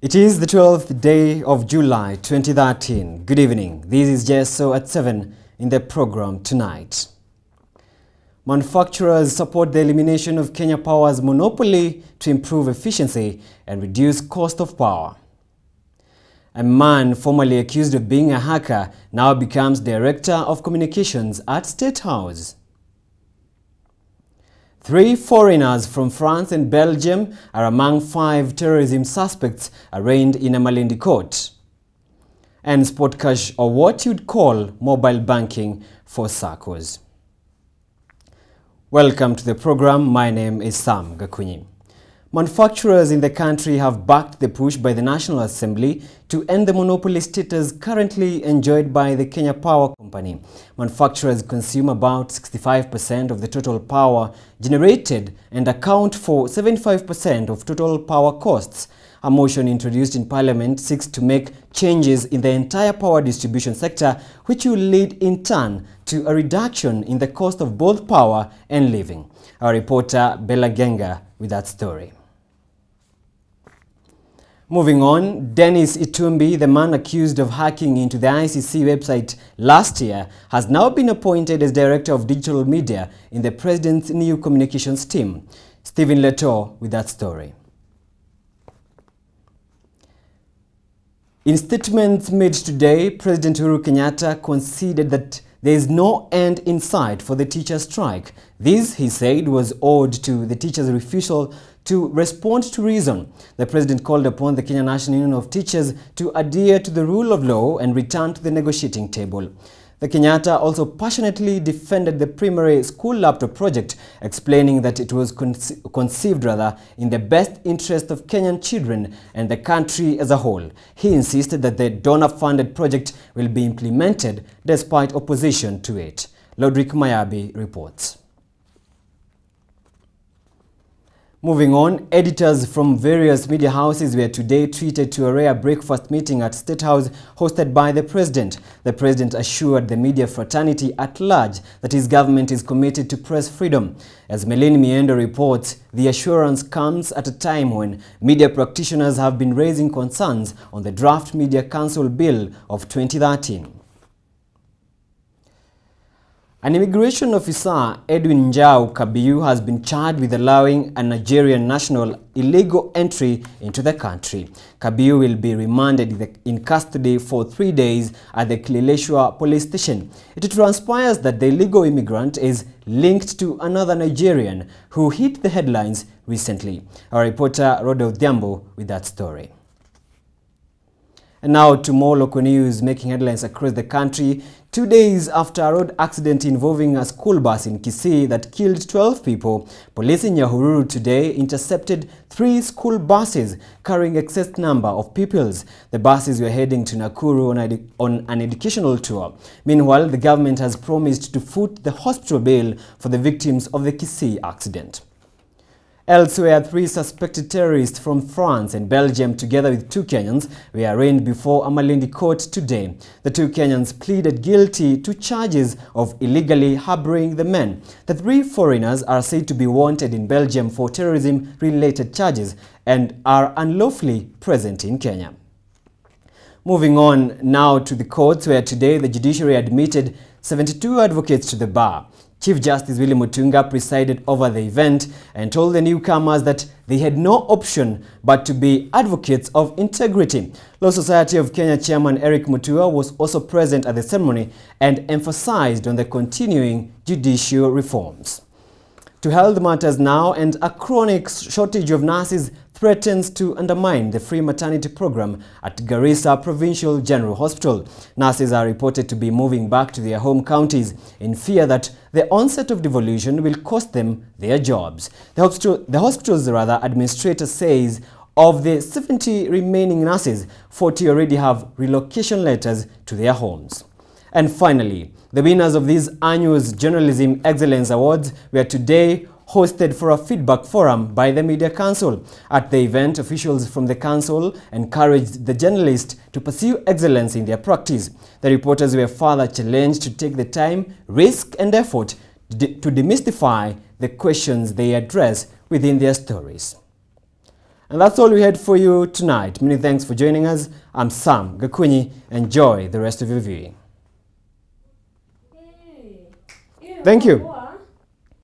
It is the 12th day of July 2013. Good evening. This is Jesso at 7 in the program tonight. Manufacturers support the elimination of Kenya Power's monopoly to improve efficiency and reduce cost of power. A man formerly accused of being a hacker now becomes Director of Communications at State House. 3 foreigners from France and Belgium are among 5 terrorism suspects arraigned in a Malindi court. And Sportcash, or what you'd call mobile banking for SACCOs. Welcome to the program. My name is Sam Gakunyi. Manufacturers in the country have backed the push by the National Assembly to end the monopoly status currently enjoyed by the Kenya Power Company. Manufacturers consume about 65% of the total power generated and account for 75% of total power costs. A motion introduced in Parliament seeks to make changes in the entire power distribution sector, which will lead in turn to a reduction in the cost of both power and living. Our reporter Bella Genga with that story. Moving on, Dennis Itumbi, the man accused of hacking into the ICC website last year, has now been appointed as Director of Digital Media in the President's new communications team. Stephen Leto with that story. In statements made today, President Uhuru Kenyatta conceded that there is no end in sight for the teacher strike. This, he said, was owed to the teachers' refusal to respond to reason. The president called upon the Kenya National Union of Teachers to adhere to the rule of law and return to the negotiating table. The Kenyatta also passionately defended the primary school laptop project, explaining that it was conceived in the best interest of Kenyan children and the country as a whole. He insisted that the donor-funded project will be implemented despite opposition to it. Lodrick Mayabi reports. Moving on, editors from various media houses were today treated to a rare breakfast meeting at State House hosted by the President. The President assured the media fraternity at large that his government is committed to press freedom. As Melin Miendo reports, the assurance comes at a time when media practitioners have been raising concerns on the Draft Media Council Bill of 2013. An immigration officer, Edwin Njau Kabiyu, has been charged with allowing a Nigerian national illegal entry into the country. Kabiyu will be remanded in custody for 3 days at the Kileleshwa police station. It transpires that the illegal immigrant is linked to another Nigerian who hit the headlines recently. Our reporter Rodo Odhiambo with that story. And now to more local news making headlines across the country. 2 days after a road accident involving a school bus in Kisii that killed 12 people, police in Nyahururu today intercepted 3 school buses carrying excess number of pupils. The buses were heading to Nakuru on an educational tour. Meanwhile, the government has promised to foot the hospital bill for the victims of the Kisii accident. Elsewhere, 3 suspected terrorists from France and Belgium, together with 2 Kenyans, were arraigned before a Malindi court today. The 2 Kenyans pleaded guilty to charges of illegally harboring the men. The 3 foreigners are said to be wanted in Belgium for terrorism-related charges and are unlawfully present in Kenya. Moving on now to the courts, where today the judiciary admitted 72 advocates to the bar. Chief Justice Willy Mutunga presided over the event and told the newcomers that they had no option but to be advocates of integrity. Law Society of Kenya Chairman Eric Mutua was also present at the ceremony and emphasized on the continuing judicial reforms. To health matters now, and a chronic shortage of nurses threatens to undermine the free maternity program at Garissa Provincial General Hospital. Nurses are reported to be moving back to their home counties in fear that the onset of devolution will cost them their jobs. The hospital's administrator says of the 70 remaining nurses, 40 already have relocation letters to their homes. And finally, the winners of these annual Journalism Excellence Awards were today hosted for a feedback forum by the Media Council. At the event, officials from the council encouraged the journalists to pursue excellence in their practice. The reporters were further challenged to take the time, risk and effort to demystify the questions they address within their stories. And that's all we had for you tonight. Many thanks for joining us. I'm Sam Gakunyi. Enjoy the rest of your viewing. Thank you.